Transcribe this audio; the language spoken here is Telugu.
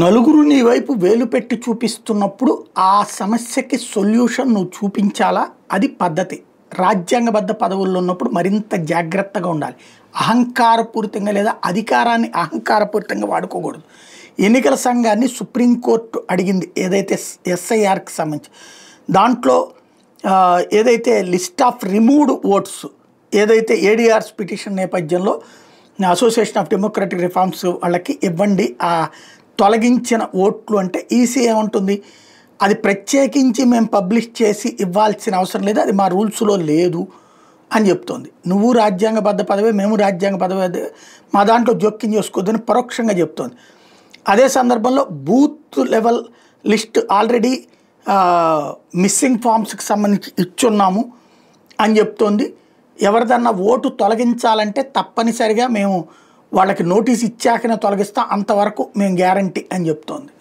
నలుగురు నీ వైపు వేలు పెట్టి చూపిస్తున్నప్పుడు ఆ సమస్యకి సొల్యూషన్ నువ్వు చూపించాలా, అది పద్ధతి. రాజ్యాంగబద్ధ పదవుల్లో ఉన్నప్పుడు మరింత జాగ్రత్తగా ఉండాలి. అహంకారపూరితంగా లేదా అధికారాన్ని అహంకారపూరితంగా వాడుకోకూడదు. ఎన్నికల సంఘాన్ని సుప్రీంకోర్టు అడిగింది ఏదైతే ఎస్ఐఆర్కి సంబంధించి, దాంట్లో ఏదైతే లిస్ట్ ఆఫ్ రిమూవ్డ్ ఓట్స్ ఏదైతే ఏడీఆర్స్ పిటిషన్ నేపథ్యంలో అసోసియేషన్ ఆఫ్ డెమోక్రటిక్ రిఫార్మ్స్ వాళ్ళకి ఇవ్వండి ఆ తొలగించిన ఓట్లు అంటే ఈసీ ఏమంటుంది, అది ప్రత్యేకించి మేము పబ్లిష్ చేసి ఇవ్వాల్సిన అవసరం లేదు, అది మా రూల్స్లో లేదు అని చెప్తోంది. నువ్వు రాజ్యాంగబద్ధ పదవే, మేము రాజ్యాంగ పదవి, మా దాంట్లో జోక్యం చేసుకోవద్దని పరోక్షంగా చెప్తోంది. అదే సందర్భంలో booth level list already missing ఫామ్స్కి సంబంధించి ఇచ్చున్నాము అని చెప్తోంది. ఎవరిదన్నా ఓటు తొలగించాలంటే తప్పనిసరిగా మేము వాళ్ళకి నోటీస్ ఇచ్చాకనే తొలగిస్తాం, అంతవరకు మేము గ్యారంటీ అని చెప్తోంది.